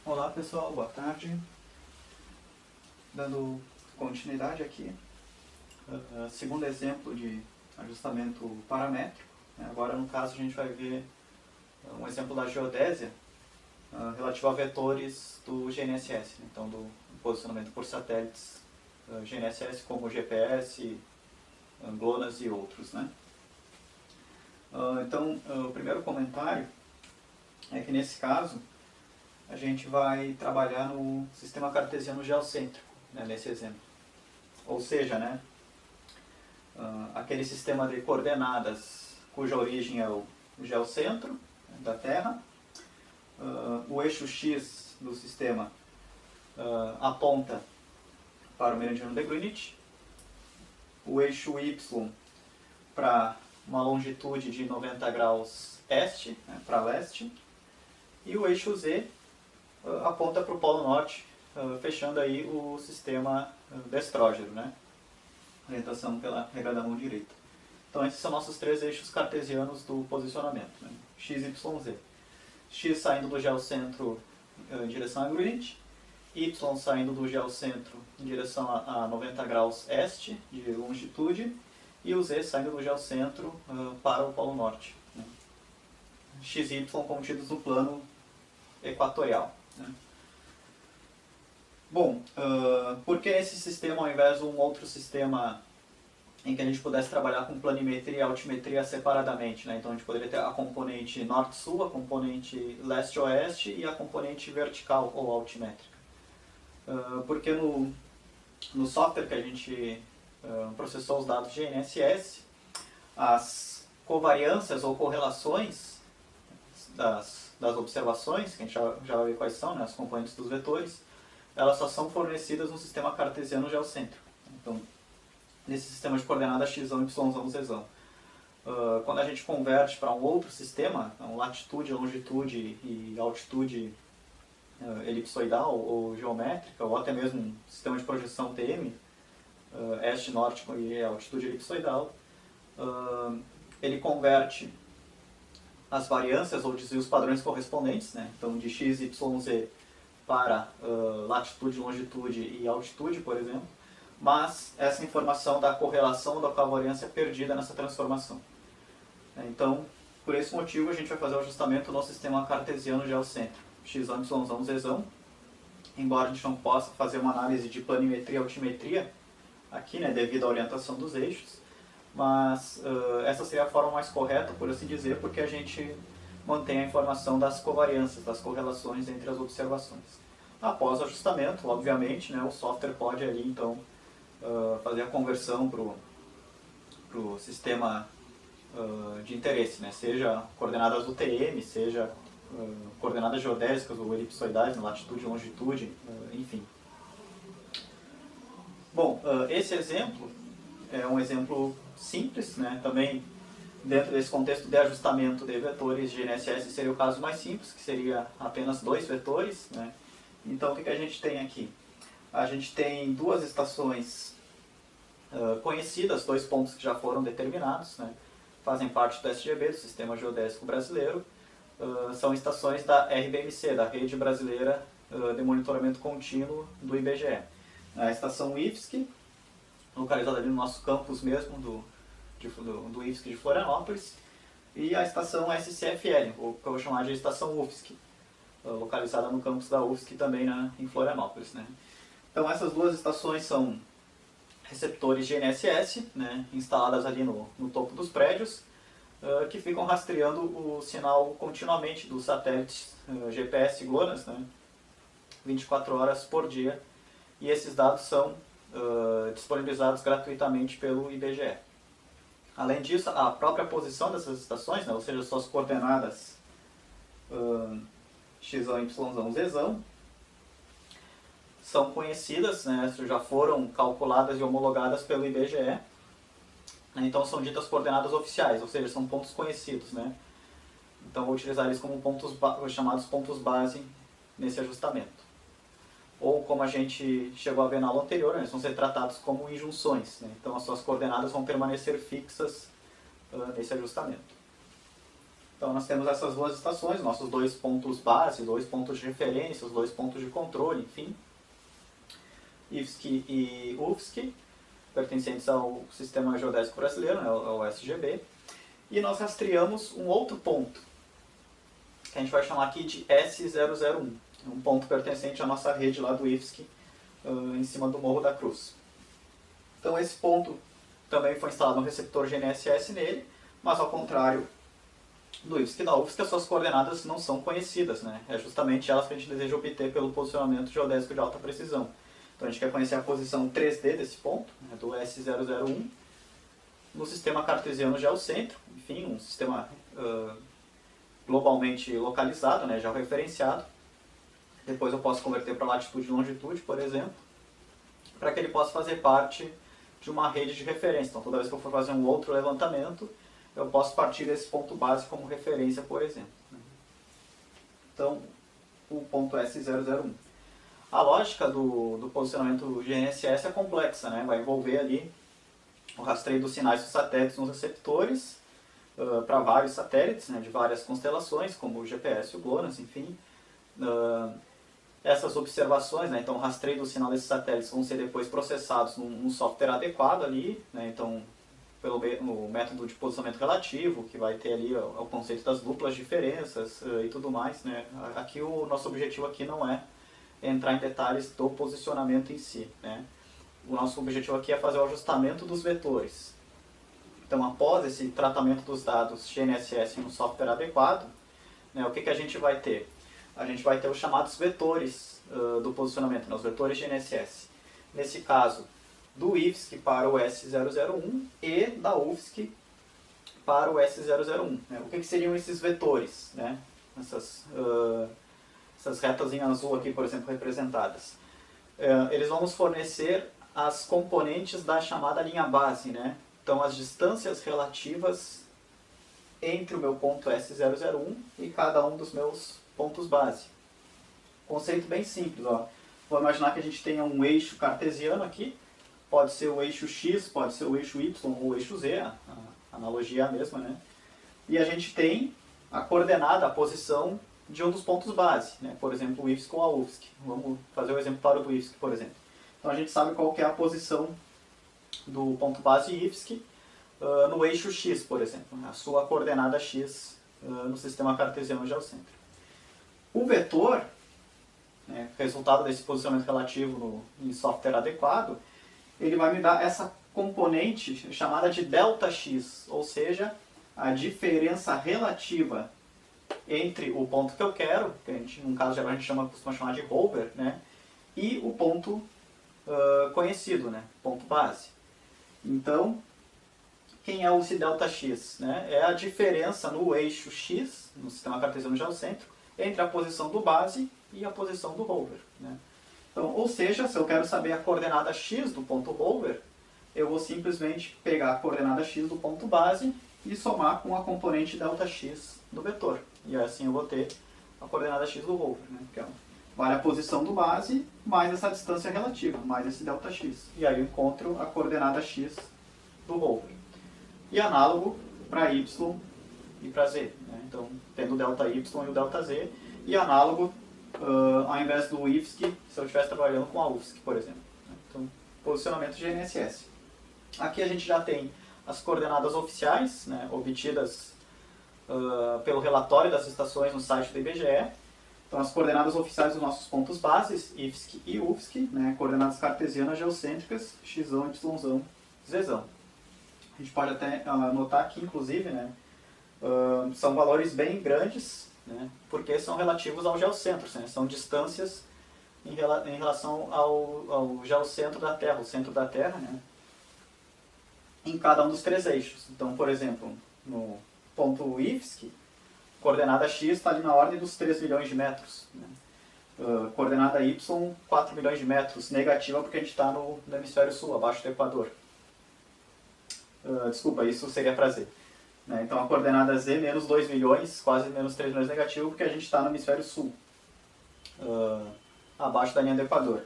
Olá pessoal, boa tarde. Dando continuidade aqui, segundo exemplo de ajustamento paramétrico. Agora no caso a gente vai ver um exemplo da geodésia relativo a vetores do GNSS, então do posicionamento por satélites GNSS como GPS, GLONASS e outros. Então o primeiro comentário é que nesse caso a gente vai trabalhar no sistema cartesiano geocêntrico, nesse exemplo. Ou seja, aquele sistema de coordenadas cuja origem é o geocentro da Terra, o eixo X do sistema aponta para o meridiano de Greenwich, o eixo Y para uma longitude de 90 graus este, para leste, e o eixo Z aponta para o Polo Norte, fechando aí o sistema destrógero, orientação pela regra da mão direita. Então esses são nossos três eixos cartesianos do posicionamento, X, Y, Z. X saindo do geocentro em direção a Greenwich, Y saindo do geocentro em direção a 90 graus este de longitude, e o Z saindo do geocentro para o Polo Norte. X e Y contidos no plano equatorial. Bom, por que esse sistema ao invés de um outro sistema em que a gente pudesse trabalhar com planimetria e altimetria separadamente? Então a gente poderia ter a componente norte-sul, a componente leste-oeste e a componente vertical ou altimétrica. Porque no software que a gente processou os dados de GNSS, as covariâncias ou correlações das observações, que a gente já vai ver quais são, as componentes dos vetores, elas só são fornecidas no sistema cartesiano geocêntrico. Então, nesse sistema de coordenadas x, y, z. Quando a gente converte para um outro sistema, latitude, longitude e altitude elipsoidal ou geométrica, ou até mesmo um sistema de projeção TM, este, norte e altitude elipsoidal, ele converte as variâncias ou desvios padrões correspondentes, então de x, y, z para latitude, longitude e altitude, por exemplo, mas essa informação da correlação da covariância é perdida nessa transformação. Então, por esse motivo, a gente vai fazer o ajustamento no sistema cartesiano geocêntrico, x, y, z, embora a gente não possa fazer uma análise de planimetria e altimetria aqui, devido à orientação dos eixos, mas essa seria a forma mais correta, por assim dizer, porque a gente mantém a informação das covariâncias, das correlações entre as observações. Após o ajustamento, obviamente, o software pode ali, então, fazer a conversão para o sistema de interesse, seja coordenadas UTM, seja coordenadas geodésicas ou elipsoidais, latitude, longitude, enfim. Bom, esse exemplo é um exemplo simples, também dentro desse contexto de ajustamento de vetores de GNSS seria o caso mais simples, que seria apenas dois vetores. Então o que a gente tem aqui? A gente tem duas estações conhecidas, dois pontos que já foram determinados, fazem parte do SGB, do Sistema Geodésico Brasileiro, são estações da RBMC, da Rede Brasileira de Monitoramento Contínuo do IBGE. A estação IFSC, localizada ali no nosso campus mesmo, do IFSC de Florianópolis, e a estação SCFL, ou que eu vou chamar de estação UFSC, localizada no campus da UFSC também em Florianópolis. Então essas duas estações são receptores GNSS, instaladas ali no topo dos prédios, que ficam rastreando o sinal continuamente dos satélites GPS e GLONASS, 24 horas por dia, e esses dados são disponibilizados gratuitamente pelo IBGE. Além disso, a própria posição dessas estações, ou seja, suas coordenadas x, y, z, são conhecidas, já foram calculadas e homologadas pelo IBGE, então são ditas coordenadas oficiais, ou seja, são pontos conhecidos. Então vou utilizar eles como chamados pontos base nesse ajustamento. Ou, como a gente chegou a ver na aula anterior, eles vão ser tratados como injunções. Então as suas coordenadas vão permanecer fixas nesse ajustamento. Então nós temos essas duas estações, nossos dois pontos base, dois pontos de referência, os dois pontos de controle, enfim, IFSC e UFSC, pertencentes ao Sistema Geodésico Brasileiro, né, ao SGB, e nós rastreamos um outro ponto, que a gente vai chamar aqui de S001, um ponto pertencente à nossa rede lá do IFSC, em cima do Morro da Cruz. Então esse ponto também foi instalado um receptor GNSS nele, mas ao contrário do IFSC e da UFSC, as suas coordenadas não são conhecidas, né? É justamente elas que a gente deseja obter pelo posicionamento geodésico de alta precisão. Então a gente quer conhecer a posição 3D desse ponto, né, do S001, no sistema cartesiano geocêntrico, enfim, um sistema globalmente localizado, né, já referenciado. Depois eu posso converter para latitude e longitude, por exemplo, para que ele possa fazer parte de uma rede de referência. Então toda vez que eu for fazer um outro levantamento, eu posso partir desse ponto base como referência, por exemplo. Então, o ponto S001. A lógica do posicionamento GNSS é complexa, né? Vai envolver ali o rastreio dos sinais dos satélites nos receptores, para vários satélites, né, de várias constelações, como o GPS e o GLONASS, enfim. Essas observações, né, então o rastreio do sinal desses satélites vão ser depois processados num software adequado ali, né, então pelo método de posicionamento relativo, que vai ter ali o conceito das duplas diferenças e tudo mais, né. Aqui o nosso objetivo aqui não é entrar em detalhes do posicionamento em si, né. O nosso objetivo aqui é fazer o ajustamento dos vetores. Então, após esse tratamento dos dados GNSS em um software adequado, né, o que a gente vai ter? A gente vai ter os chamados vetores do posicionamento, né, os vetores GNSS. Nesse caso, do IFSC para o S001 e da UFSC para o S001. Né? O que seriam esses vetores? Né? Essas retas em azul aqui, por exemplo, representadas. Eles vão nos fornecer as componentes da chamada linha base, né? Então, as distâncias relativas entre o meu ponto S001 e cada um dos meus pontos base. Conceito bem simples. Ó. Vou imaginar que a gente tenha um eixo cartesiano aqui. Pode ser o eixo X, pode ser o eixo Y ou o eixo Z. A analogia é a mesma, né? E a gente tem a coordenada, a posição de um dos pontos base. Né? Por exemplo, o IFSC ou a UFSC. Vamos fazer o exemplo do IFSC, por exemplo. Então, a gente sabe qual que é a posição do ponto base IFSC no eixo X, por exemplo, a sua coordenada X no sistema cartesiano geocêntrico. O vetor, né, resultado desse posicionamento relativo em software adequado, ele vai me dar essa componente chamada de ΔX, ou seja, a diferença relativa entre o ponto que eu quero, que a gente, no caso geral a gente costuma chamar de rover, né, e o ponto conhecido, né, ponto base. Então, quem é esse ΔX? Né? É a diferença no eixo X, no sistema cartesiano geocêntrico, entre a posição do base e a posição do rover. Né? Então, ou seja, se eu quero saber a coordenada X do ponto rover, eu vou simplesmente pegar a coordenada X do ponto base e somar com a componente ΔX do vetor. E assim eu vou ter a coordenada X do rover. Né? Que vale a posição do base mais essa distância relativa, mais esse ΔX. E aí eu encontro a coordenada X do rover. E análogo para Y e para Z. Né? Então, tendo o ΔY e o ΔZ. E análogo, ao invés do IFSC, se eu estivesse trabalhando com a UFSC, por exemplo. Né? Então, posicionamento GNSS. Aqui a gente já tem as coordenadas oficiais, né, obtidas pelo relatório das estações no site do IBGE. Então, as coordenadas oficiais dos nossos pontos bases, IFSC e UFSC, né, coordenadas cartesianas geocêntricas, X, Y, Z. A gente pode até notar aqui, inclusive, né, são valores bem grandes, né, porque são relativos ao geocentro, né, são distâncias em relação ao geocentro da Terra, o centro da Terra, né, em cada um dos três eixos. Então, por exemplo, no ponto IFSC, coordenada X está ali na ordem dos 3 milhões de metros. Né, coordenada Y, 4 milhões de metros, negativa porque a gente está no hemisfério sul, abaixo do Equador. Desculpa, isso seria para Z. Né? Então a coordenada Z, menos 2 milhões, quase menos 3 milhões negativo, porque a gente está no hemisfério sul, abaixo da linha do Equador.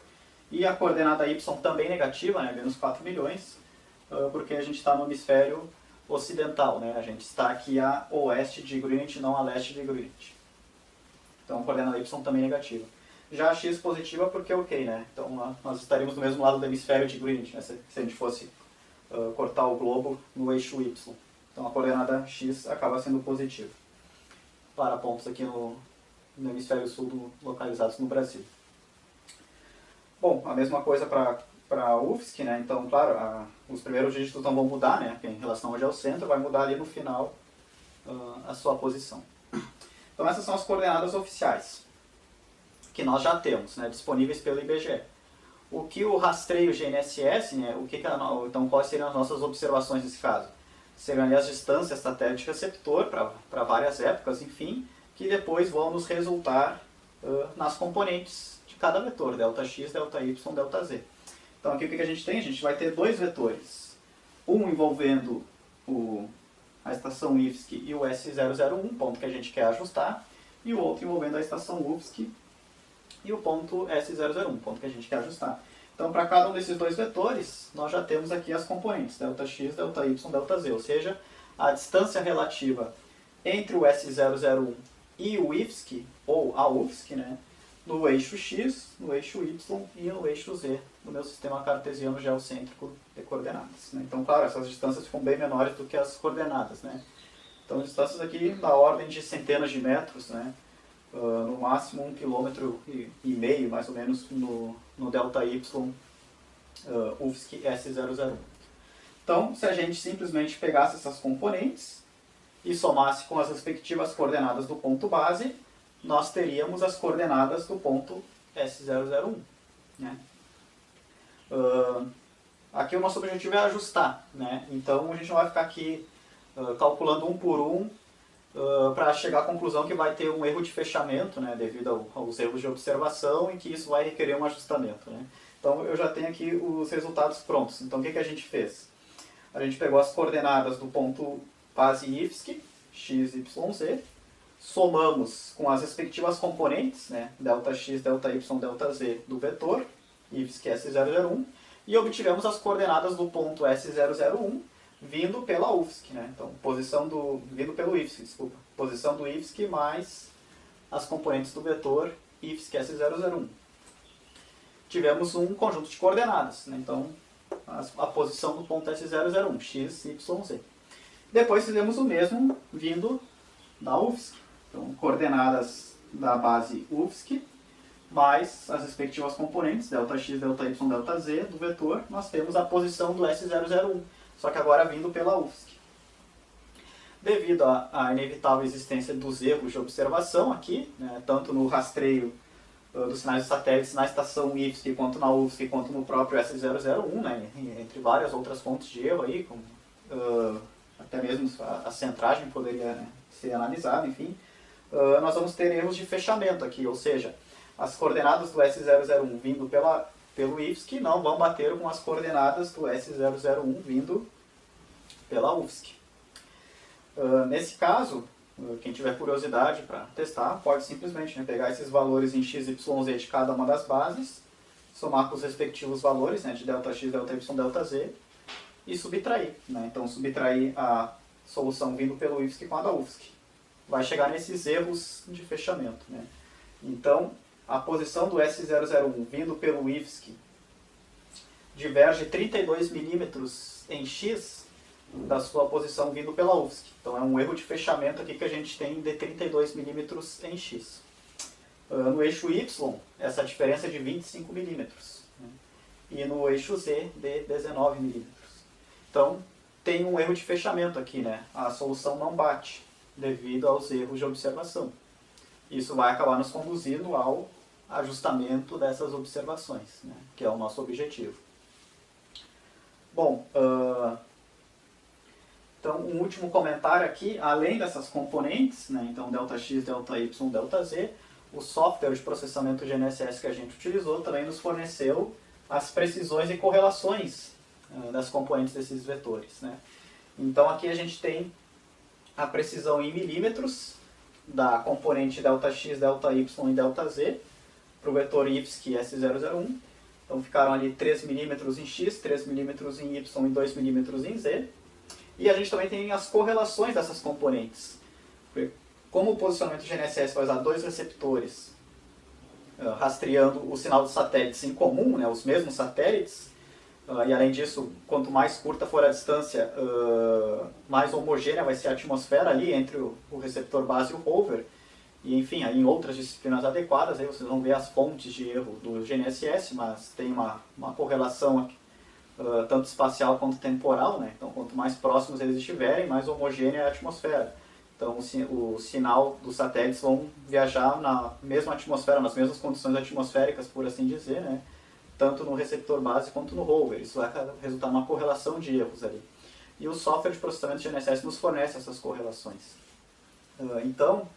E a coordenada Y também negativa, né? Menos 4 milhões, porque a gente está no hemisfério ocidental, né? A gente está aqui a oeste de Greenwich, não a leste de Greenwich. Então a coordenada y também negativa. Já a x positiva porque é ok, né? Então nós estaríamos do mesmo lado do hemisfério de Greenwich, né? Se a gente fosse cortar o globo no eixo y. Então a coordenada x acaba sendo positiva para pontos aqui no hemisfério sul localizados no Brasil. Bom, a mesma coisa para a UFSC, né? Então, claro, os primeiros dígitos não vão mudar, né? Em relação ao geocentro, vai mudar ali no final a sua posição. Então essas são as coordenadas oficiais que nós já temos, né? Disponíveis pelo IBGE. O que o rastreio GNSS, né? Então quais seriam as nossas observações nesse caso? Seriam ali as distâncias satélite-receptor para várias épocas, enfim, que depois vão nos resultar nas componentes de cada vetor, ΔX, ΔY, ΔZ. Então aqui o que a gente tem? A gente vai ter dois vetores, um envolvendo a estação IFSC e o S001, ponto que a gente quer ajustar, e o outro envolvendo a estação UFSC e o ponto S001, ponto que a gente quer ajustar. Então para cada um desses dois vetores, nós já temos aqui as componentes, ΔX, ΔY, ΔZ, ou seja, a distância relativa entre o S001 e o IFSC, ou a UFSC, né? No eixo X, no eixo Y e no eixo Z, no meu sistema cartesiano geocêntrico de coordenadas, né? Então, claro, essas distâncias ficam bem menores do que as coordenadas, né? Então, distâncias aqui da ordem de centenas de metros, né? No máximo 1,5 km, mais ou menos, no ΔY UFSC S001. Então, se a gente simplesmente pegasse essas componentes e somasse com as respectivas coordenadas do ponto base, nós teríamos as coordenadas do ponto S001. Né? Aqui o nosso objetivo é ajustar, né? Então a gente não vai ficar aqui calculando um por um para chegar à conclusão que vai ter um erro de fechamento, né? Devido aos erros de observação e que isso vai requerer um ajustamento. Né? Então eu já tenho aqui os resultados prontos. Então o que a gente fez? A gente pegou as coordenadas do ponto base IFSC, x, y, z, somamos com as respectivas componentes, né, ΔX, ΔY, ΔZ do vetor, IFSC S001, e obtivemos as coordenadas do ponto S001 vindo pela UFSC, né? Então, vindo pelo IFSC, desculpa. Posição do IFSC mais as componentes do vetor IFSC S001. Tivemos um conjunto de coordenadas, né? Então, a posição do ponto S001, x, y, z. Depois fizemos o mesmo vindo da UFSC. Então, coordenadas da base UFSC, mais as respectivas componentes, ΔX, ΔY, ΔZ, do vetor, nós temos a posição do S001, só que agora vindo pela UFSC. Devido à inevitável existência dos erros de observação aqui, né, tanto no rastreio dos sinais de satélites na estação IFSC, quanto na UFSC, quanto no próprio S001, né, entre várias outras fontes de erro aí, como, até mesmo a centragem poderia, né, ser analisada, enfim. Nós vamos ter erros de fechamento aqui, ou seja, as coordenadas do S001 vindo pelo IFSC não vão bater com as coordenadas do S001 vindo pela UFSC. Nesse caso, quem tiver curiosidade para testar, pode simplesmente, né, pegar esses valores em x, y, z de cada uma das bases, somar com os respectivos valores, né, de ΔX, ΔY, ΔZ, e subtrair. Né? Então, subtrair a solução vindo pelo IFSC com a da UFSC. Vai chegar nesses erros de fechamento. Né? Então, a posição do S001 vindo pelo IFSC diverge 32 milímetros em x da sua posição vindo pela UFSC. Então, é um erro de fechamento aqui que a gente tem de 32 milímetros em x. No eixo Y, essa diferença é de 25 milímetros. Né? E no eixo Z, de 19 milímetros. Então, tem um erro de fechamento aqui, né? A solução não bate devido aos erros de observação. Isso vai acabar nos conduzindo ao ajustamento dessas observações, né? Que é o nosso objetivo. Bom, então um último comentário aqui, além dessas componentes, né? Então ΔX, ΔY, ΔZ, o software de processamento GNSS que a gente utilizou também nos forneceu as precisões e correlações das componentes desses vetores, né? Então aqui a gente tem a precisão em milímetros da componente ΔX, ΔY e ΔZ para o vetor IFSC S001. Então ficaram ali 3 milímetros em X, 3 milímetros em Y e 2 milímetros em Z. E a gente também tem as correlações dessas componentes. Como o posicionamento GNSS vai usar dois receptores rastreando o sinal dos satélites em comum, né, os mesmos satélites, e além disso, quanto mais curta for a distância, mais homogênea vai ser a atmosfera ali entre o receptor base e o rover. E enfim, aí em outras disciplinas adequadas, aí vocês vão ver as fontes de erro do GNSS, mas tem uma correlação aqui, tanto espacial quanto temporal, né? Então quanto mais próximos eles estiverem, mais homogênea é a atmosfera. Então o sinal dos satélites vão viajar na mesma atmosfera, nas mesmas condições atmosféricas, por assim dizer, né? Tanto no receptor base quanto no rover. Isso vai resultar numa correlação de erros ali. E o software de processamento de GNSS nos fornece essas correlações. Então,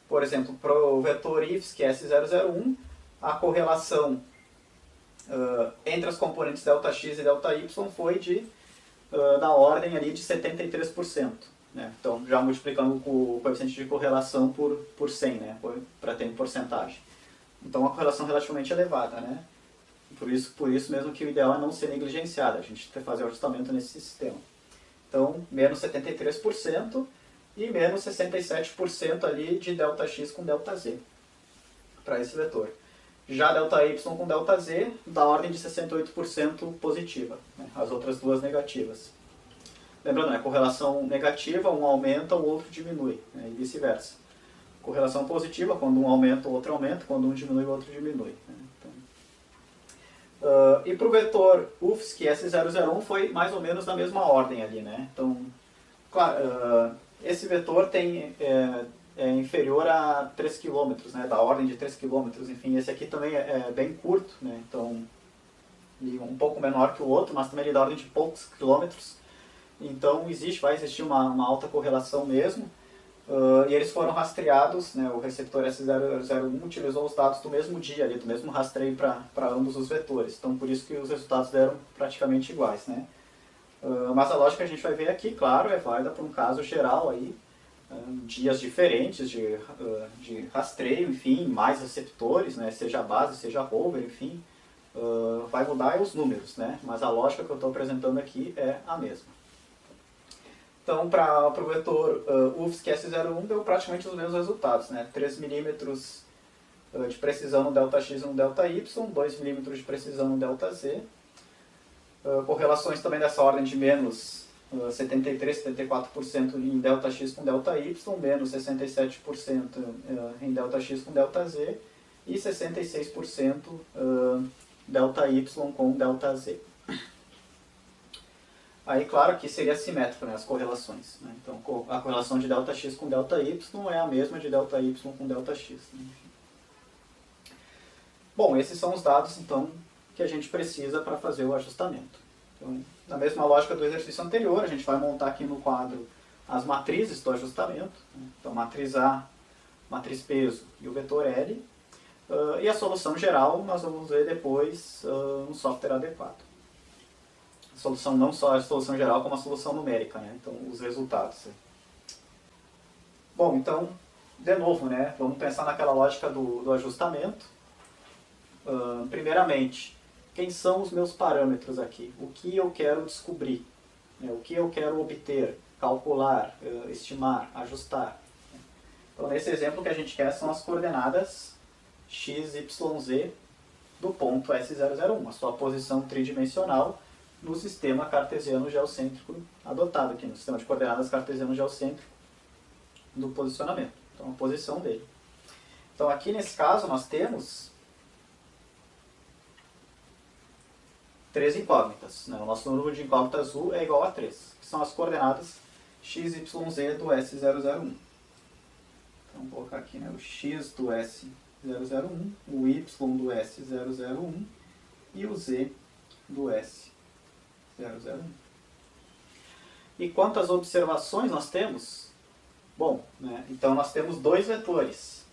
por exemplo, para o vetor IFSC S001, a correlação entre as componentes ΔX e ΔY foi da ordem ali de 73%. Né? Então, já multiplicando o coeficiente de correlação por 100, né? Para ter em porcentagem. Então, uma correlação relativamente elevada. Né? Por isso mesmo que o ideal é não ser negligenciado, a gente fazer o ajustamento nesse sistema. Então, menos 73% e menos 67% ali de ΔX com ΔZ para esse vetor. Já ΔY com ΔZ, da ordem de 68% positiva, né? As outras duas negativas. Lembrando, correlação negativa, um aumenta, o outro diminui, né? E vice-versa. Correlação positiva, quando um aumenta, o outro aumenta, quando um diminui, o outro diminui. Né? Então, e para o vetor UFSC S001 foi mais ou menos na mesma ordem ali, né? Então, claro, esse vetor é inferior a 3 km, né? Da ordem de 3 km. Enfim, esse aqui também é bem curto, né? Então, um pouco menor que o outro, mas também ele é da ordem de poucos quilômetros. Então vai existir uma alta correlação mesmo. E eles foram rastreados, né? O receptor S001 utilizou os dados do mesmo dia, ali, do mesmo rastreio para ambos os vetores. Então, por isso que os resultados deram praticamente iguais, né? Mas a lógica que a gente vai ver aqui, claro, é válida para um caso geral aí, dias diferentes de rastreio, enfim, mais receptores, né? Seja base, seja rover, enfim, vai mudar os números, né? Mas a lógica que eu estou apresentando aqui é a mesma. Então, para o vetor UFSC S01 deu praticamente os mesmos resultados, né? 3 milímetros de precisão no ΔX e no ΔY, 2 milímetros de precisão no ΔZ. Correlações também dessa ordem de menos 73, 74% em ΔX com ΔY, menos 67% em ΔX com ΔZ e 66% ΔY com ΔZ. Aí, claro, que seria simétrico, né, as correlações. Né? Então, a correlação de ΔX com ΔY é a mesma de ΔY com ΔX. Né? Bom, esses são os dados, então, que a gente precisa para fazer o ajustamento. Então, na mesma lógica do exercício anterior, a gente vai montar aqui no quadro as matrizes do ajustamento. Né? Então, matriz A, matriz peso e o vetor L. E a solução geral nós vamos ver depois no software adequado. Solução não só a solução geral, como a solução numérica, né? Então, os resultados. Bom, então, de novo, né? Vamos pensar naquela lógica do ajustamento. Primeiramente, quem são os meus parâmetros aqui? O que eu quero descobrir? Né? O que eu quero obter, calcular, estimar, ajustar? Então, nesse exemplo, o que a gente quer são as coordenadas x, y, z do ponto S001, a sua posição tridimensional no sistema cartesiano geocêntrico adotado aqui, no sistema de coordenadas cartesiano geocêntrico do posicionamento. Então, a posição dele. Então, aqui nesse caso, nós temos 3 incógnitas. Né? O nosso número de incógnitas U é igual a 3, que são as coordenadas x, y, z do S001. Então, vou colocar aqui, né, o x do S001, o y do S001 e o z do S001. E quantas observações nós temos? Bom, né, então nós temos 2 vetores,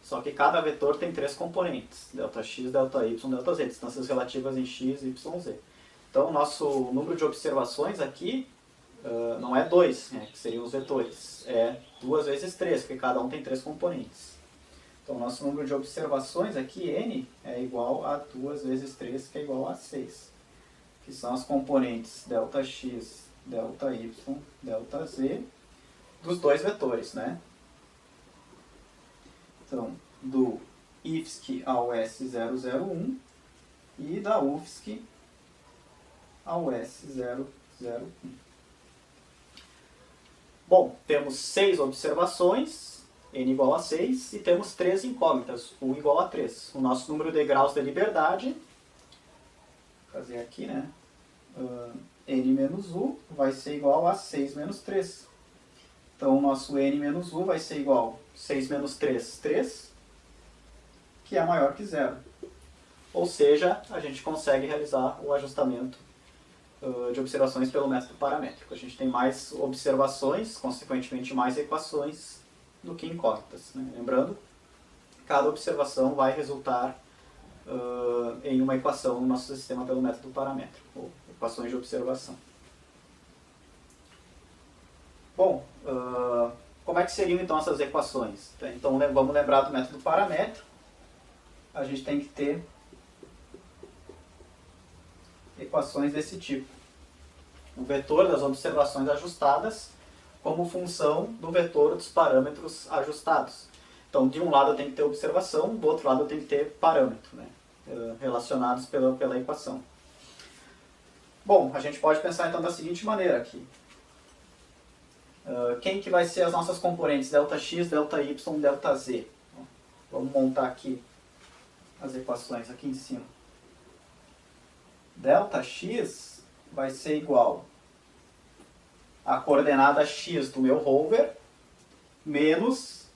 só que cada vetor tem 3 componentes, ΔX, ΔY, ΔZ, distâncias relativas em x, y, z. Então o nosso número de observações aqui não é 2, né, que seriam os vetores, é 2 vezes 3, porque cada um tem 3 componentes. Então o nosso número de observações aqui, n, é igual a 2 vezes 3, que é igual a 6. Que são as componentes ΔX, delta y, delta z, dos dois vetores, né? Então, do IFSC ao S001 e da UFSC ao S001. Bom, temos 6 observações, n igual a 6, e temos 3 incógnitas, u igual a 3. O nosso número de graus de liberdade, vou fazer aqui, né? N menos u vai ser igual a 6 menos 3. Então, o nosso n menos u vai ser igual a 6 menos 3, 3, que é maior que 0. Ou seja, a gente consegue realizar o ajustamento de observações pelo método paramétrico. A gente tem mais observações, consequentemente mais equações do que incógnitas, né? Lembrando, cada observação vai resultar em uma equação no nosso sistema pelo método paramétrico, ou equações de observação. Bom, como é que seriam então essas equações? Então vamos lembrar do método paramétrico. A gente tem que ter equações desse tipo. O vetor das observações ajustadas como função do vetor dos parâmetros ajustados. Então, de um lado eu tenho que ter observação, do outro lado eu tenho que ter parâmetro, né, relacionados pela equação. Bom, a gente pode pensar então da seguinte maneira aqui. Quem que vai ser as nossas componentes? Δx, Δy, Δz. Vamos montar aqui as equações aqui em cima. Δx vai ser igual a coordenada x do meu rover menos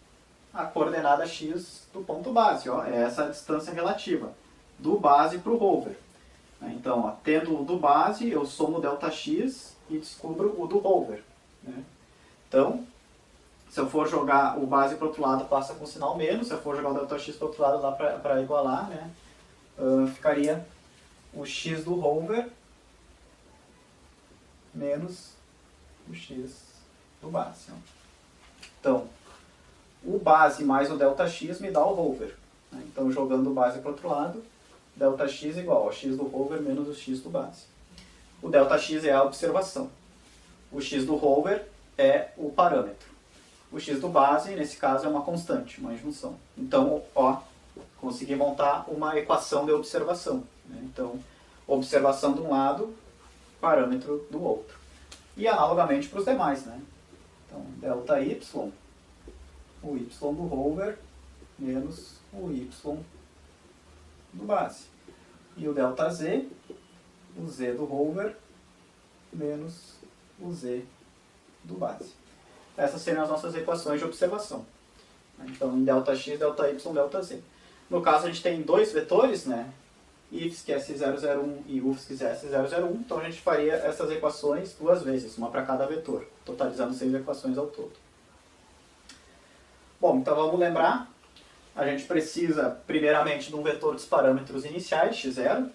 a coordenada x do ponto base. Ó, é essa a distância relativa do base para o rover. Então, ó, tendo o do base, eu somo o Δx e descubro o do rover, né? Então, se eu for jogar o base para o outro lado, passa com sinal menos. Se eu for jogar o Δx para o outro lado lá para igualar, né, ficaria o x do rover menos o x do base. Então, o base mais o Δx me dá o rover, né? Então, jogando o base para o outro lado, Δx igual ao x do rover menos o x do base. O Δx é a observação. O x do rover é o parâmetro. O x do base, nesse caso, é uma constante, uma junção. Então, ó, consegui montar uma equação de observação, né? Então, observação de um lado, parâmetro do outro. E analogamente para os demais, né? Então, ΔY, o y do rover menos o y do base. E o Δz, o z do rover menos o z do base. Essas seriam as nossas equações de observação. Então, em Δx, Δy, Δz. No caso, a gente tem dois vetores, né? IFSC S001 e UFSC S001. Então, a gente faria essas equações duas vezes, uma para cada vetor, totalizando 6 equações ao todo. Bom, então vamos lembrar. A gente precisa, primeiramente, de um vetor dos parâmetros iniciais, x0.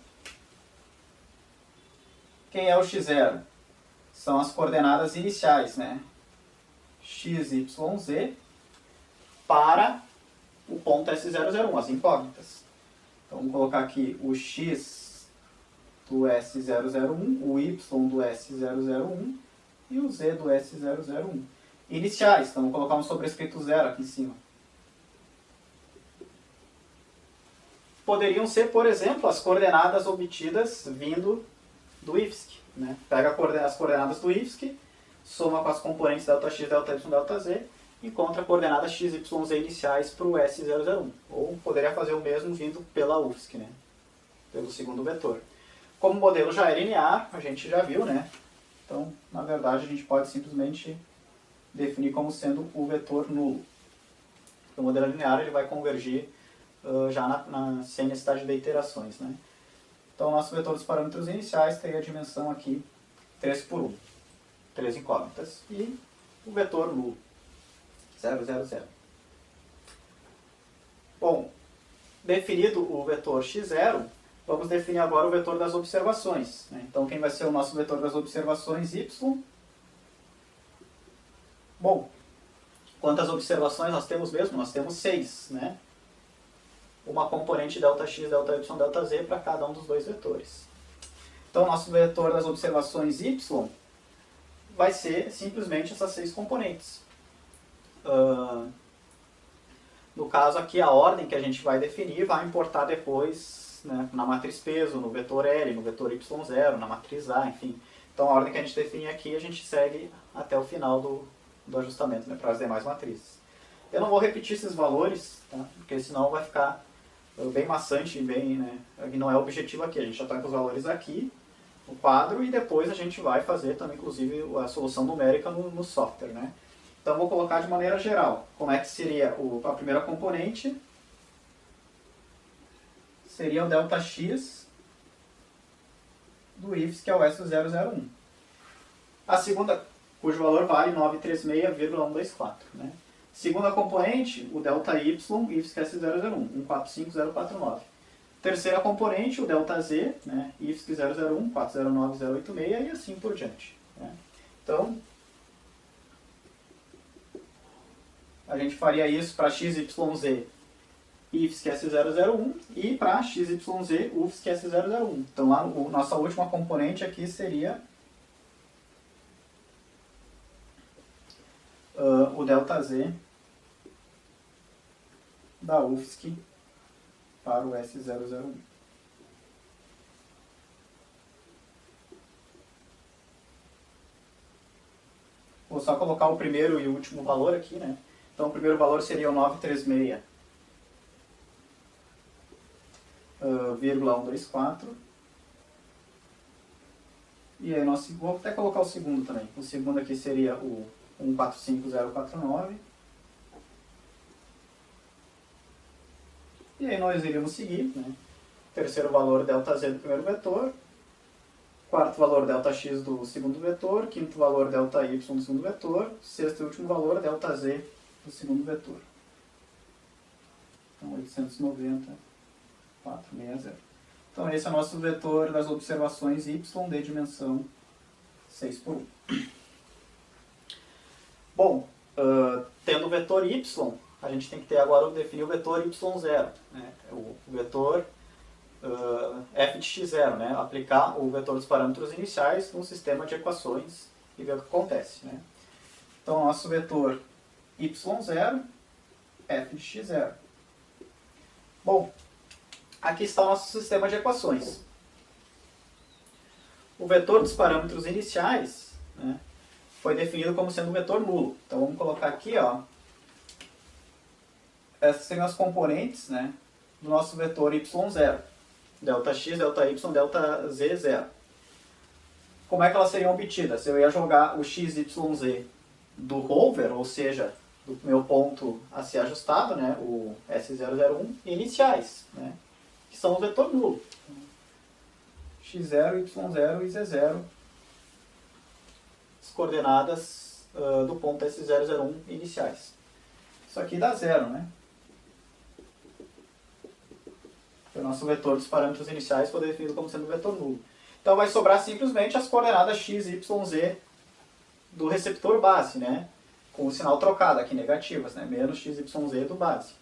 Quem é o x0? São as coordenadas iniciais, né? X, Y, Z para o ponto S001, as incógnitas. Então, vamos colocar aqui o X do S001, o Y do S001 e o Z do S001. Iniciais, então vamos colocar um sobrescrito 0 aqui em cima. Poderiam ser, por exemplo, as coordenadas obtidas vindo do IFSC, né? Pega as coordenadas do IFSC, soma com as componentes Δx, Δy, Δz, encontra a coordenada x, y, z iniciais para o S001. Ou poderia fazer o mesmo vindo pela UFSC, né? Pelo segundo vetor. Como o modelo já é linear, a gente já viu, né? Então, na verdade, a gente pode simplesmente definir como sendo o vetor nulo. O modelo linear ele vai convergir já sem necessidade de iterações, né? Então, o nosso vetor dos parâmetros iniciais teria a dimensão aqui 3 por 1. 3 incógnitas. E o vetor nulo. 0, 0, 0. Bom, definido o vetor x0, vamos definir agora o vetor das observações, né? Então, quem vai ser o nosso vetor das observações? Y. Bom, quantas observações nós temos mesmo? Nós temos 6, né? Uma componente Δx, Δy, Δz para cada um dos dois vetores. Então, nosso vetor das observações y vai ser simplesmente essas 6 componentes. No caso aqui, a ordem que a gente vai definir vai importar depois, né, na matriz peso, no vetor L, no vetor Y0, na matriz A, enfim. Então a ordem que a gente define aqui, a gente segue até o final do ajustamento, né, para as demais matrizes. Eu não vou repetir esses valores, tá, porque senão vai ficar bem maçante, bem, né, não é o objetivo aqui. A gente já está com os valores aqui, no quadro, e depois a gente vai fazer também, inclusive, a solução numérica no software, né. Então, vou colocar de maneira geral. Como é que seria a primeira componente? Seria o ΔX do IFSC, que é o S001. A segunda, cujo valor vale 936,124. Né? Segunda componente, o ΔY, IFSC S001, 145049. Terceira componente, o ΔZ, né? IFSC 001, 409086 e assim por diante. Né? Então, a gente faria isso para XYZ IFSC S001 e para XYZ UFSC S001. Então, lá, nossa última componente aqui seria o ΔZ da UFSC para o S001. Vou só colocar o primeiro e o último valor aqui, né? Então, o primeiro valor seria o 936,124. E aí, vou até colocar o segundo também. O segundo aqui seria o 145049. E aí nós iríamos seguir, né? Terceiro valor ΔZ do primeiro vetor. Quarto valor ΔX do segundo vetor. Quinto valor ΔY do segundo vetor. Sexto e último valor ΔZ do segundo vetor. Então, 890,460. Então, esse é o nosso vetor das observações Y de dimensão 6 por 1. Bom, tendo o vetor Y, a gente tem que ter agora definir o vetor Y0. Né? O vetor f de x0, né? Aplicar o vetor dos parâmetros iniciais no sistema de equações e ver o que acontece. Né? Então, nosso vetor y0, f de x0. Bom, aqui está o nosso sistema de equações. O vetor dos parâmetros iniciais, né, foi definido como sendo um vetor nulo. Então vamos colocar aqui, ó, essas seriam as componentes, né, do nosso vetor y0. ΔX, ΔY, ΔZ0. Como é que elas seriam obtidas? Eu ia jogar o XYZ do rover, ou seja, do meu ponto a ser ajustado, né, o S001, iniciais, né, que são o vetor nulo. X0, Y0 e Z0, as coordenadas do ponto S001 iniciais. Isso aqui dá zero, né? O nosso vetor dos parâmetros iniciais foi definido como sendo vetor nulo. Então vai sobrar simplesmente as coordenadas x, y, z do receptor base, né? Com o sinal trocado aqui, negativas, né? Menos x, y, z do base.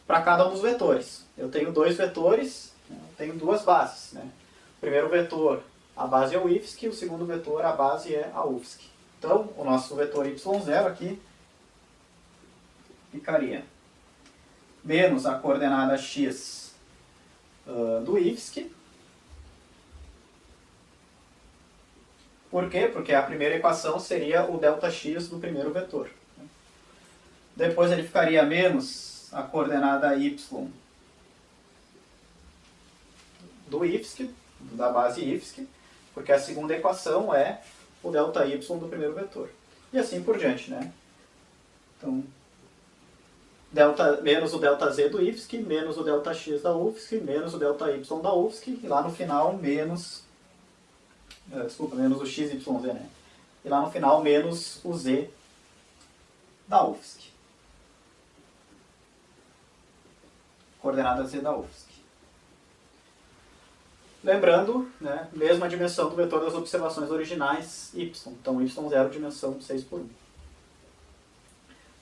Para cada um dos vetores. Eu tenho dois vetores, eu tenho duas bases, né? O primeiro vetor, a base é o IFSC, o segundo vetor, a base é a UFSC. Então, o nosso vetor y0 aqui ficaria menos a coordenada x do IFSC. Por quê? Porque a primeira equação seria o ΔX do primeiro vetor. Depois ele ficaria menos a coordenada y do IFSC, da base IFSC, porque a segunda equação é o ΔY do primeiro vetor. E assim por diante, né? Então, menos o ΔZ do IFSC, menos o ΔX da UFSC, menos o ΔY da UFSC, e lá no final menos o XYZ, né? E lá no final menos o Z da UFSC. Coordenada Z da UFSC. Lembrando, né, mesma dimensão do vetor das observações originais y. Então, y0 dimensão 6 por 1.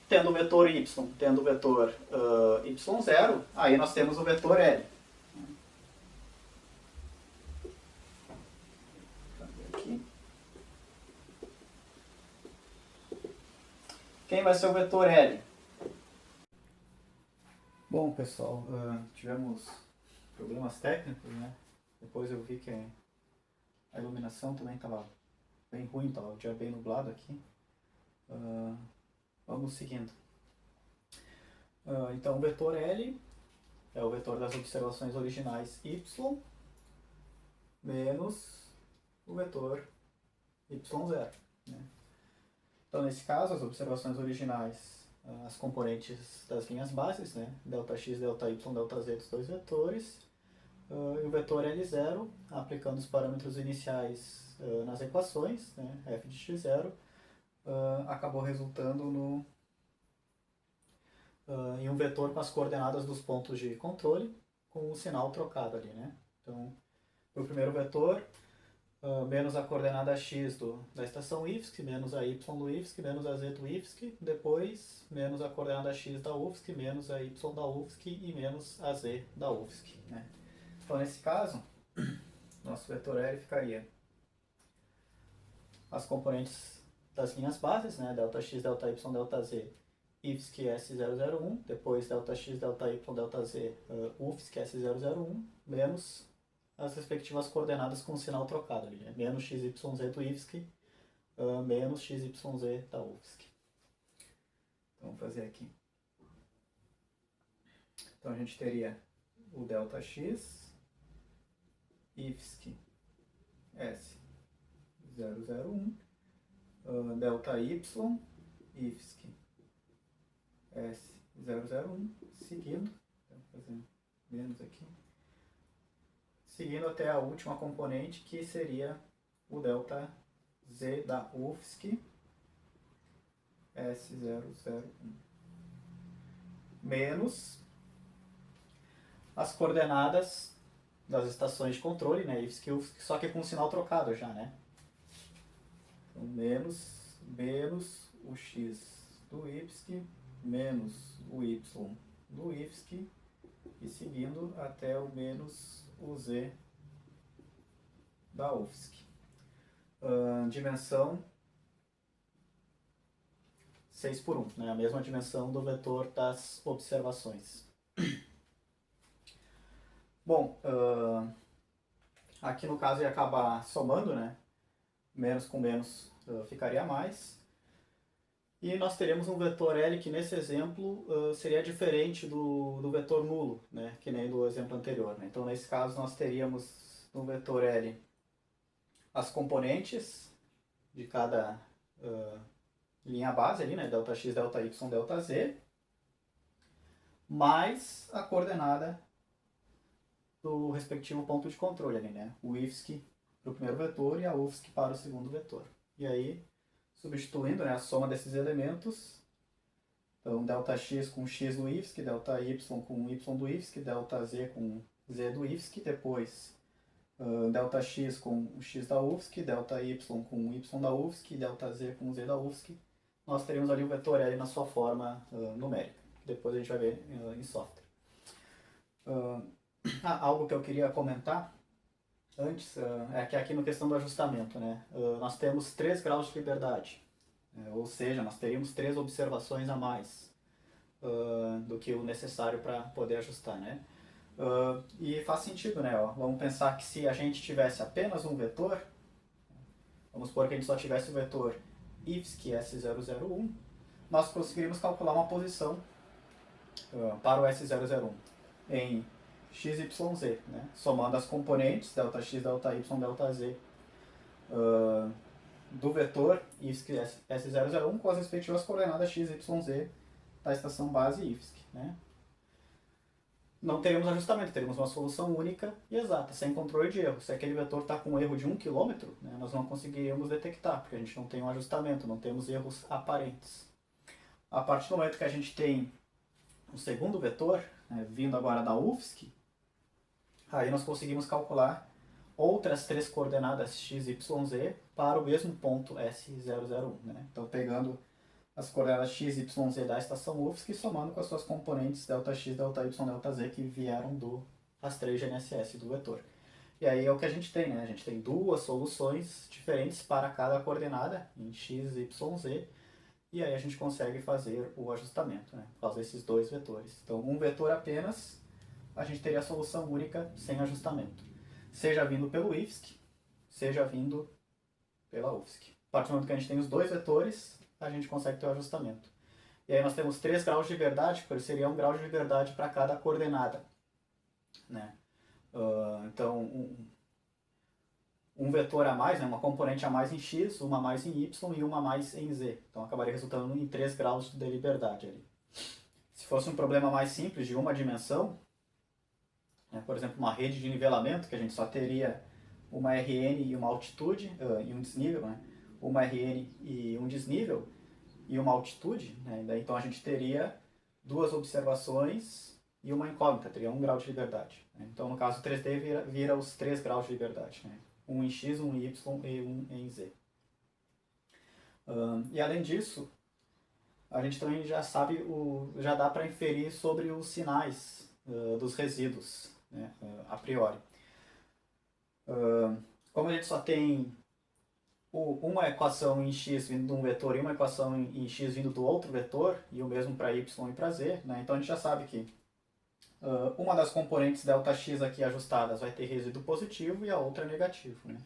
Tendo o vetor y, tendo o vetor y0, aí nós temos o vetor L. Aqui. quem vai ser o vetor L? Bom, pessoal, tivemos problemas técnicos, né? Depois eu vi que a iluminação também estava bem ruim, estava o dia bem nublado aqui. Vamos seguindo. Então, o vetor L é o vetor das observações originais y menos o vetor y0. Né? Então, nesse caso, as observações originais, as componentes das linhas bases, né? Δx, Δy, Δz dos dois vetores, e o vetor L0, aplicando os parâmetros iniciais nas equações, né? f de x0, acabou resultando em um vetor com as coordenadas dos pontos de controle, com o sinal trocado ali. Né? Então, para o primeiro vetor, menos a coordenada x da estação IFSC, menos a y do IFSC, menos a z do IFSC, depois menos a coordenada x da UFSC, menos a y da UFSC e menos a z da UFSC. Né? Então, nesse caso, nosso vetor L ficaria as componentes das linhas bases, né? Δx, Δy, Δz, IFSC S001, depois Δx, Δy, Δz, UFSC S001, menos as respectivas coordenadas com o sinal trocado ali, né? Menos XYZ do IFSC, menos XYZ da UFSC. Então, vamos fazer aqui. Então, a gente teria o Δx, IFSC S001, ΔY, IFSC S001, seguindo, vou fazer menos aqui, seguindo até a última componente, que seria o ΔZ da UFSC S001, menos as coordenadas das estações de controle, né, IFSC e UFSC, só que com o sinal trocado já, né? Então, menos o X do IFSC, menos o Y do IFSC, e seguindo até o menos o Z da UFSC. Dimensão 6 por 1, né? A mesma dimensão do vetor das observações. Bom, aqui no caso ia acabar somando, né? Menos com menos ficaria mais. E nós teremos um vetor L que nesse exemplo seria diferente do vetor nulo, né? Que nem do exemplo anterior. Né? Então nesse caso nós teríamos no vetor L as componentes de cada linha base ali, né? Δx, Δy, Δz, mais a coordenada do respectivo ponto de controle ali, né? O IFSC para o primeiro vetor e a UFSC para o segundo vetor. E aí, substituindo, né, a soma desses elementos, então Δx com x do IFSC, Δy com y do IFSC, Δz com z do IFSC, depois Δx com o x da UFSC, Δy com o y da UFSC, Δz com o z da UFSC, nós teríamos ali o vetor L na sua forma numérica, que depois a gente vai ver em software. Algo que eu queria comentar antes é que aqui na questão do ajustamento, né, nós temos 3 graus de liberdade, ou seja, nós teríamos 3 observações a mais do que o necessário para poder ajustar, né? E faz sentido, né? Ó, vamos pensar que se a gente tivesse apenas um vetor, vamos supor que a gente só tivesse o vetor IFSC S001, nós conseguiríamos calcular uma posição para o S001 em XYZ, né? Somando as componentes Δx, Δy, Δz do vetor IFSC S001 com as respectivas coordenadas x, y, z da estação base IFSC. Né? Não teremos ajustamento, teremos uma solução única e exata, sem controle de erro. Se aquele vetor está com um erro de 1 km, né, nós não conseguiríamos detectar, porque a gente não tem um ajustamento, não temos erros aparentes. A partir do momento que a gente tem o segundo vetor, né, vindo agora da UFSC, aí nós conseguimos calcular outras 3 coordenadas x, y, z para o mesmo ponto S001. Né? Então, pegando as coordenadas x, y, z da estação UFSC e somando com as suas componentes Δx, Δy, Δz que vieram do rastreio GNSS do vetor. E aí é o que a gente tem, né? A gente tem duas soluções diferentes para cada coordenada, em x, y, z, e aí a gente consegue fazer o ajustamento, né, por causa desses dois vetores. Então, um vetor apenas, a gente teria a solução única sem ajustamento, seja vindo pelo IFSC, seja vindo pela UFSC. A partir do momento que a gente tem os dois vetores, a gente consegue ter o ajustamento. E aí nós temos 3 graus de liberdade, porque seria um grau de liberdade para cada coordenada, né? Então, um vetor a mais, né, uma componente a mais em x, uma a mais em y e uma a mais em z. Então acabaria resultando em 3 graus de liberdade ali. Se fosse um problema mais simples, de uma dimensão, né, por exemplo, uma rede de nivelamento, que a gente só teria uma Rn e uma altitude, e um desnível, né, uma Rn e um desnível, e uma altitude, né, então a gente teria duas observações e uma incógnita, teria 1 grau de liberdade. Né. Então, no caso, 3D vira os 3 graus de liberdade, né, um em x, um em y e um em z. E além disso, a gente também já sabe, já dá para inferir sobre os sinais dos resíduos, né, a priori. Como a gente só tem uma equação em x vindo de um vetor e uma equação em x vindo do outro vetor, e o mesmo para y e para z, né? Então a gente já sabe que uma das componentes ΔX aqui ajustadas vai ter resíduo positivo e a outra negativo. Né?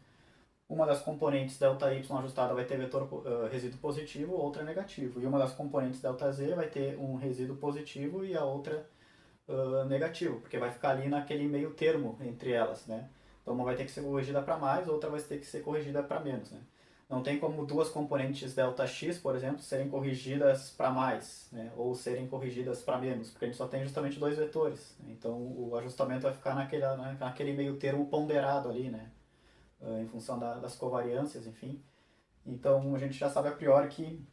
Uma das componentes ΔY ajustada vai ter vetor resíduo positivo, outra negativo. E uma das componentes ΔZ vai ter um resíduo positivo e a outra negativo, porque vai ficar ali naquele meio termo entre elas. Né? Então uma vai ter que ser corrigida para mais, outra vai ter que ser corrigida para menos. Né? Não tem como duas componentes ΔX, por exemplo, serem corrigidas para mais, né? Ou serem corrigidas para menos, porque a gente só tem justamente dois vetores. Né? Então o ajustamento vai ficar naquele meio termo ponderado ali, né? Em função das covariâncias, enfim. Então a gente já sabe a priori que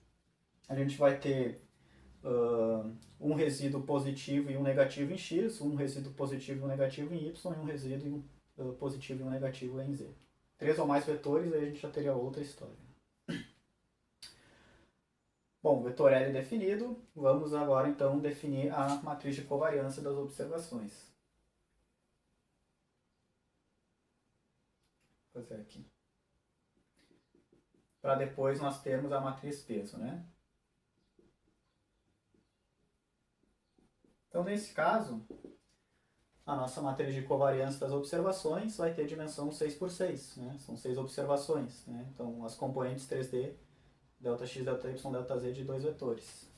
a gente vai ter um resíduo positivo e um negativo em x, um resíduo positivo e um negativo em y, e um resíduo positivo e um negativo em z. 3 ou mais vetores, aí a gente já teria outra história. Bom, vetor L definido, vamos agora então definir a matriz de covariância das observações. Vou fazer aqui. Para depois nós termos a matriz peso, né? Então, nesse caso, a nossa matriz de covariância das observações vai ter dimensão 6 por 6, né? São 6 observações, né? Então, as componentes 3D, ΔX, ΔY, ΔZ de dois vetores.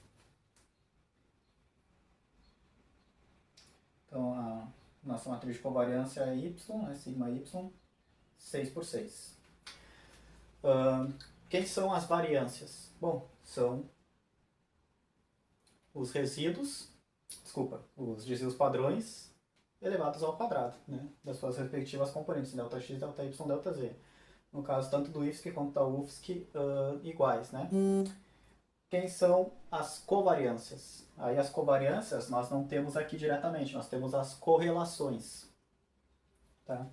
Então, a nossa matriz de covariância é y, né? Sigma y, 6 por 6. Quem são as variâncias? Bom, são os resíduos, os desvios padrões elevados ao quadrado, né, das suas respectivas componentes, ΔX, ΔY, ΔZ. No caso, tanto do IFSC quanto da UFSC iguais. Né? Quem são as covariâncias? Aí as covariâncias nós não temos aqui diretamente, nós temos as correlações. Tá?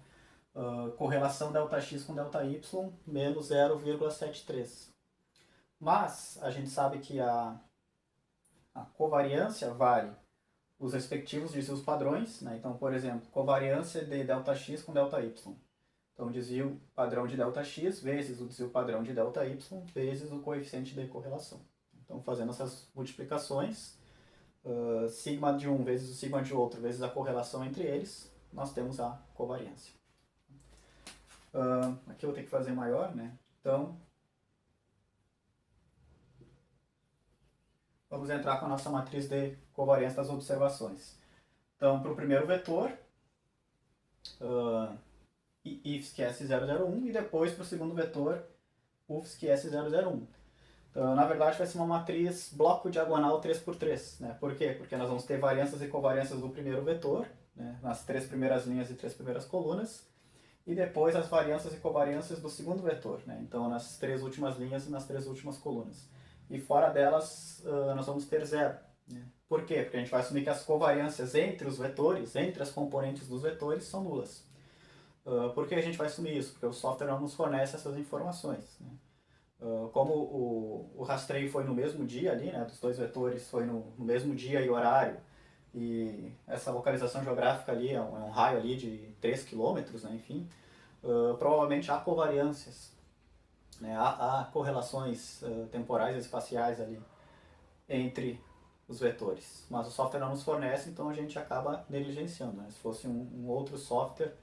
Correlação ΔX com ΔY menos 0,73. Mas a gente sabe que a covariância vale os respectivos desvios padrões, né? Então, por exemplo, covariância de ΔX com ΔY. Então, desvio padrão de ΔX vezes o desvio padrão de ΔY vezes o coeficiente de correlação. Então, fazendo essas multiplicações, sigma de um vezes o sigma de outro vezes a correlação entre eles, nós temos a covariância. Aqui eu vou ter que fazer maior, né? Então, vamos entrar com a nossa matriz de covariância das observações. Então, para o primeiro vetor, IFSC S001, e depois para o segundo vetor, UFSC S001. Então, na verdade, vai ser uma matriz bloco diagonal 3x3. Né? Por quê? Porque nós vamos ter variâncias e covariâncias do primeiro vetor, né? Nas 3 primeiras linhas e 3 primeiras colunas, e depois as variâncias e covariâncias do segundo vetor. Né? Então, nas 3 últimas linhas e nas 3 últimas colunas. E fora delas, nós vamos ter zero. Né? Por quê? Porque a gente vai assumir que as covariâncias entre os vetores, entre as componentes dos vetores, são nulas. Por que a gente vai assumir isso? Porque o software não nos fornece essas informações. Né? Como o rastreio foi no mesmo dia ali, né, dos dois vetores foi no mesmo dia e horário, e essa localização geográfica ali é um raio ali de 3 km, né, enfim, provavelmente há covariâncias né? Há correlações temporais e espaciais ali entre os vetores, mas o software não nos fornece, então a gente acaba negligenciando, né? Se fosse um outro software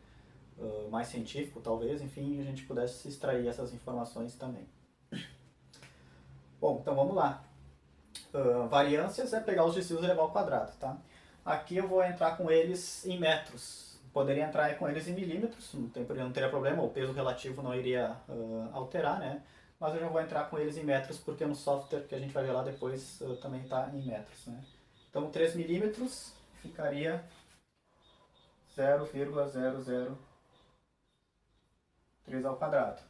mais científico, talvez, enfim, a gente pudesse extrair essas informações também. Bom, então vamos lá. Variâncias é pegar os desvios e levar ao quadrado, tá? Aqui eu vou entrar com eles em metros. Poderia entrar com eles em milímetros, não teria problema, o peso relativo não iria alterar, né? Mas eu já vou entrar com eles em metros, porque no software que a gente vai ver lá depois também está em metros, né? Então 3 milímetros ficaria 0,003 ao quadrado.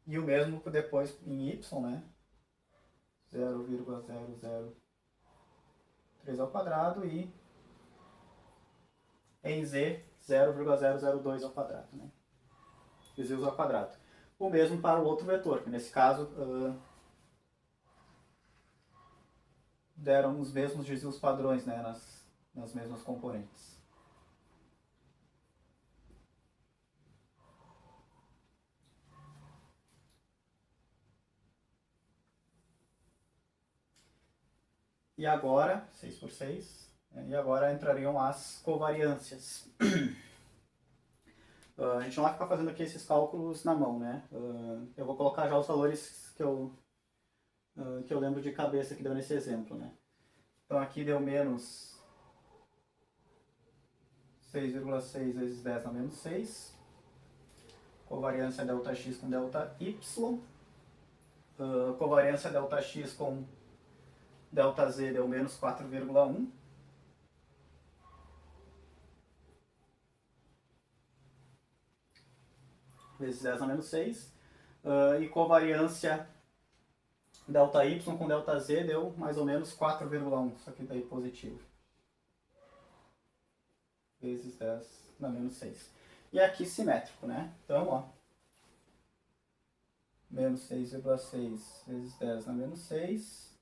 E o mesmo depois em y, né? 0,003 ao quadrado e em z 0,002 ao quadrado, né? Desvios ao quadrado. O mesmo para o outro vetor, que nesse caso deram os mesmos desvios padrões, né, nas mesmas componentes. E agora, 6 por 6, e agora entrariam as covariâncias. A gente não vai ficar fazendo aqui esses cálculos na mão, né? Eu vou colocar já os valores que eu lembro de cabeça que deu nesse exemplo, né? Então aqui deu menos 6,6 vezes 10 na menos 6. Covariância ΔX com ΔY. Covariância ΔX com ΔZ deu menos 4,1. Vezes 10 na menos 6. E covariância ΔY com ΔZ deu mais ou menos 4,1. Isso aqui daí positivo. Vezes 10 na menos 6. E aqui simétrico, né? Então, ó. Menos 6,6 vezes 10 na menos 6.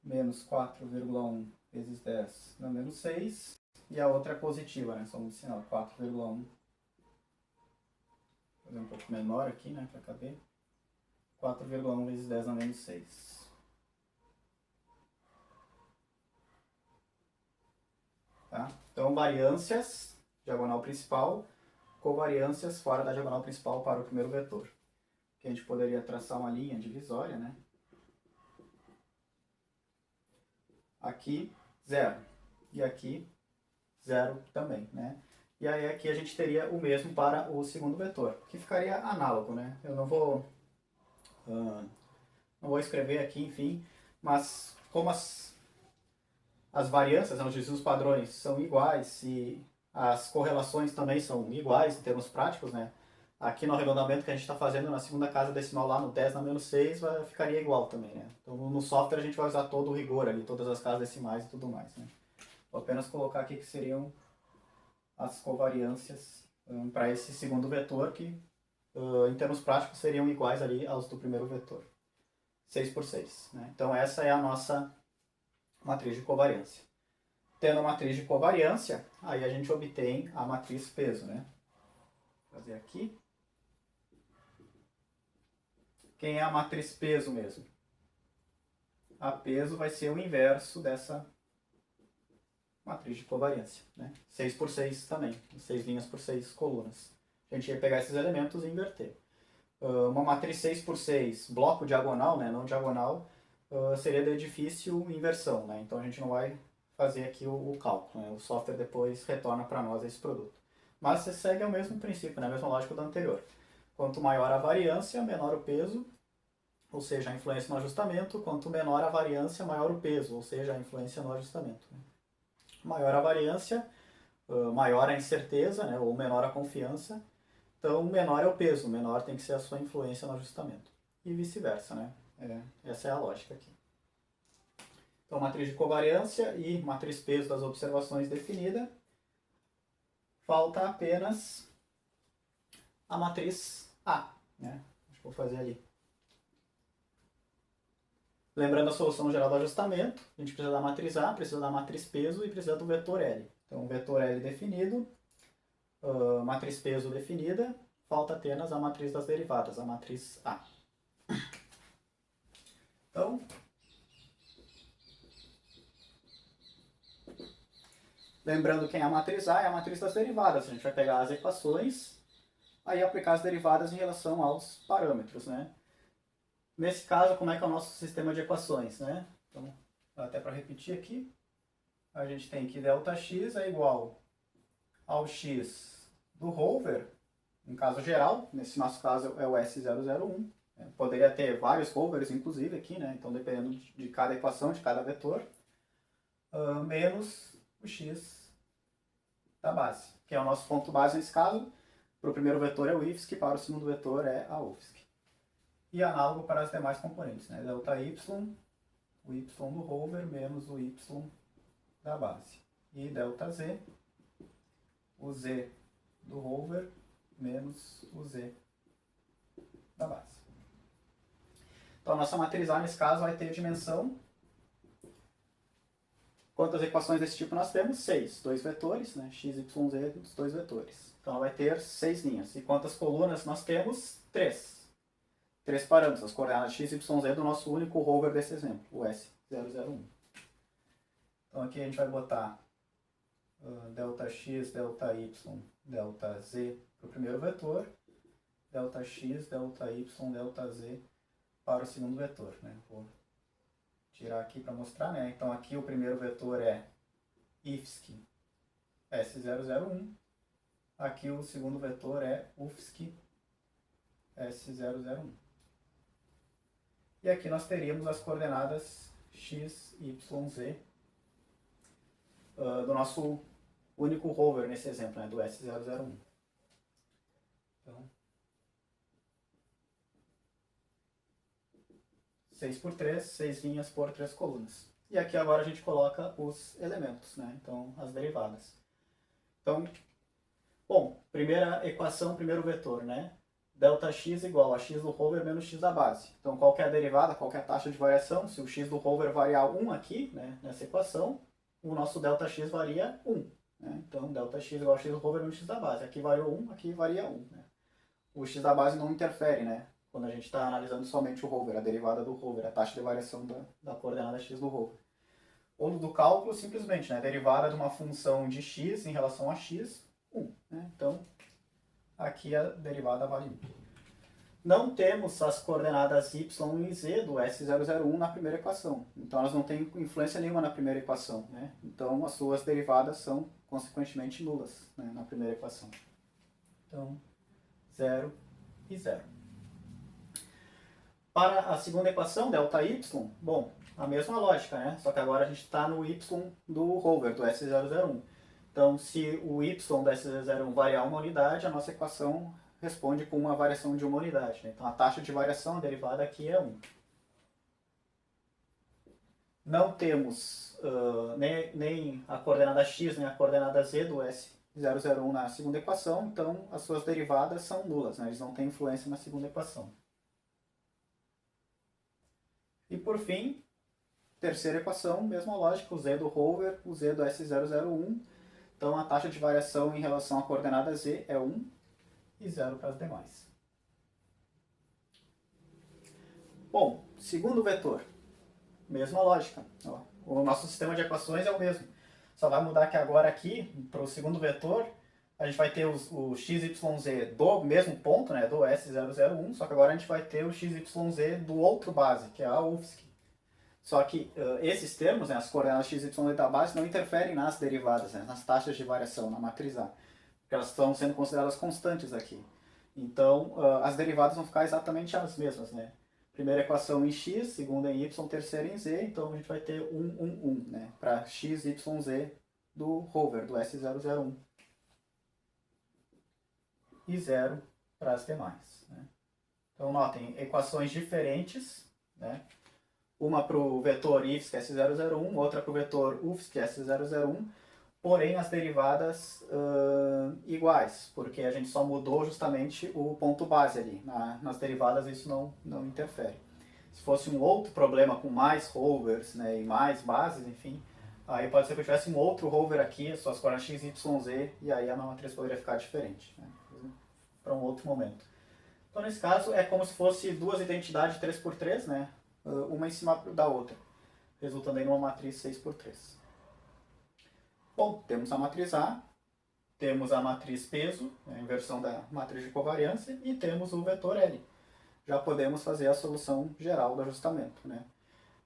Menos 4,1 vezes 10 na menos 6. E a outra é positiva, né? Só um sinal, 4,1. Vou fazer um pouco menor aqui, né? Para caber. 4,1 vezes 10 na menos 6. Tá? Então, variâncias, diagonal principal, covariâncias fora da diagonal principal para o primeiro vetor. Que a gente poderia traçar uma linha divisória, né? Aqui, 0. E aqui, 0 também, né? E aí aqui a gente teria o mesmo para o segundo vetor, que ficaria análogo, né? Eu não vou escrever aqui, enfim, mas como as variâncias, né, os desvios padrões são iguais e as correlações também são iguais em termos práticos, né? Aqui no arredondamento que a gente está fazendo na segunda casa decimal lá no 10 na menos 6 ficaria igual também, né? Então no software a gente vai usar todo o rigor ali, todas as casas decimais e tudo mais, né? Vou apenas colocar aqui que seriam as covariâncias para esse segundo vetor que em termos práticos seriam iguais ali aos do primeiro vetor. 6 por 6, né? Então essa é a nossa matriz de covariância. Tendo a matriz de covariância, aí a gente obtém a matriz peso, né? Vou fazer aqui. Quem é a matriz peso mesmo? A peso vai ser o inverso dessa matriz de covariância, né? 6 por 6 também, 6 linhas por 6 colunas. A gente ia pegar esses elementos e inverter. Uma matriz 6 por 6, bloco diagonal, né? Não diagonal, seria de difícil inversão, né? Então a gente não vai fazer aqui o cálculo, né? O software depois retorna para nós esse produto. Mas você segue o mesmo princípio, né? A mesma lógica do anterior. Quanto maior a variância, menor o peso, ou seja, a influência no ajustamento. Quanto menor a variância, maior o peso, ou seja, a influência no ajustamento. Maior a variância, maior a incerteza, né? Ou menor a confiança. Então, menor é o peso, menor tem que ser a sua influência no ajustamento. E vice-versa, né? Essa é a lógica aqui. Então, matriz de covariância e matriz peso das observações definida. Falta apenas a matriz A, né? Acho que vou fazer ali. Lembrando a solução geral do ajustamento, a gente precisa da matriz A, precisa da matriz peso e precisa do vetor L. Então, vetor L definido, matriz peso definida, falta apenas a matriz das derivadas, a matriz A. Então, lembrando quem é a matriz A, é a matriz das derivadas. A gente vai pegar as equações, aí aplicar as derivadas em relação aos parâmetros, né? Nesse caso, como é que é o nosso sistema de equações, né? Então, até para repetir aqui, a gente tem que ΔX é igual ao x do rover, em caso geral, nesse nosso caso é o S001. Poderia ter vários rovers, inclusive, aqui, né? Então, dependendo de cada equação, de cada vetor, menos o x da base, que é o nosso ponto base nesse caso. Para o primeiro vetor é o IFSC, para o segundo vetor é a UFSC. E análogo para as demais componentes, né? ΔY, o y do rover menos o y da base. E ΔZ, o z do rover menos o z da base. Então a nossa matriz A, nesse caso, vai ter dimensão. Quantas equações desse tipo nós temos? 6. 2 vetores, né? x, y, z dos 2 vetores. Então ela vai ter 6 linhas. E quantas colunas nós temos? 3. 3 parâmetros, as coordenadas x, y, z do nosso único rover desse exemplo, o S001. Então aqui a gente vai botar ΔX, ΔY, ΔZ para o primeiro vetor, ΔX, ΔY, ΔZ para o segundo vetor, né? Vou tirar aqui para mostrar, né? Então aqui o primeiro vetor é IFSC S001, aqui o segundo vetor é UFSC S001. E aqui nós teríamos as coordenadas x, y, z do nosso único rover nesse exemplo, né, do S001. Então, 6 por 3, 6 linhas por 3 colunas. E aqui agora a gente coloca os elementos, né, então as derivadas. Então, bom, primeira equação, primeiro vetor, né? ΔX igual a x do rover menos x da base. Então, qual que é a derivada, qual que é a taxa de variação? Se o x do rover variar 1 aqui, né, nessa equação, o nosso ΔX varia 1. Né? Então, ΔX igual a x do rover menos x da base. Aqui variou 1, aqui varia 1. Né? O x da base não interfere, né? Quando a gente está analisando somente o rover, a derivada do rover, a taxa de variação da coordenada x do rover. Ou do cálculo, simplesmente, né? A derivada de uma função de x em relação a x, 1. Né? Então, aqui a derivada vale 1. Não temos as coordenadas y e z do S001 na primeira equação. Então elas não têm influência nenhuma na primeira equação. Né? Então as suas derivadas são, consequentemente, nulas, né, na primeira equação. Então, 0 e 0. Para a segunda equação, ΔY, bom, a mesma lógica, né? Só que agora a gente está no y do rover, do S001. Então, se o y da S001 variar uma unidade, a nossa equação responde com uma variação de uma unidade. Né? Então, a taxa de variação, a derivada aqui é 1. Não temos nem a coordenada x, nem a coordenada z do S001 na segunda equação, então as suas derivadas são nulas, né? Eles não têm influência na segunda equação. E por fim, terceira equação, mesma lógica, o z do rover, o z do S001. Então a taxa de variação em relação à coordenada z é 1 e 0 para as demais. Bom, segundo vetor, mesma lógica. Ó, o nosso sistema de equações é o mesmo. Só vai mudar que agora aqui, para o segundo vetor, a gente vai ter o x, y, z do mesmo ponto, né, do S001, só que agora a gente vai ter o x, y, z do outro base, que é a UFSC. Só que esses termos, né, as coordenadas x, y, z da base, não interferem nas derivadas, né, nas taxas de variação, na matriz A, porque elas estão sendo consideradas constantes aqui. Então, as derivadas vão ficar exatamente as mesmas, né? Primeira equação em x, segunda em y, terceira em z, então a gente vai ter 1, né, para x, y, z do rover, do S001. E 0 para as demais. Né? Então, notem, equações diferentes, né? Uma para o vetor IFSC S001, outra para o vetor UFSC S001, porém as derivadas iguais, porque a gente só mudou justamente o ponto base ali. Nas derivadas isso não interfere. Se fosse um outro problema com mais rovers, né, e mais bases, enfim, aí pode ser que eu tivesse um outro rover aqui, suas coordenadas x, y, z, e aí a matriz poderia ficar diferente. Né? para um outro momento. Então, nesse caso, é como se fosse duas identidades 3x3, né? Uma em cima da outra, resultando em uma matriz 6x3. Bom, temos a matriz A, temos a matriz peso, a inversão da matriz de covariância, e temos o vetor L. Já podemos fazer a solução geral do ajustamento, né?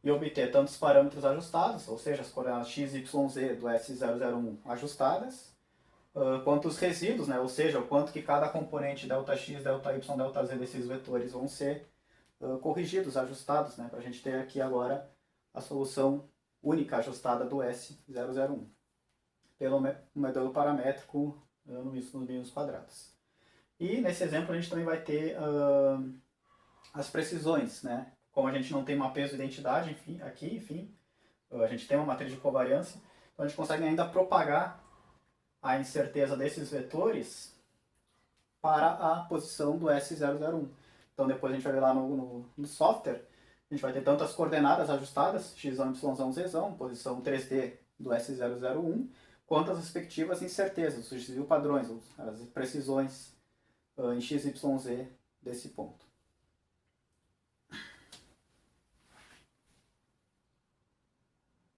E obter tanto os parâmetros ajustados, ou seja, as coordenadas x, y, z do S001 ajustadas, quanto os resíduos, né? Ou seja, o quanto que cada componente Δx, Δy, Δz desses vetores vão ser corrigidos, ajustados, né? Para a gente ter aqui agora a solução única ajustada do S001, pelo modelo paramétrico no mínimos quadrados. E nesse exemplo a gente também vai ter as precisões, né? Como a gente não tem uma peso-identidade, enfim, a gente tem uma matriz de covariância, então a gente consegue ainda propagar a incerteza desses vetores para a posição do S001. Então depois a gente vai ver lá no software, a gente vai ter tanto as coordenadas ajustadas, x, y, z, posição 3D do S001, quanto as respectivas incertezas, os desvio padrões, as precisões em x, y, z desse ponto.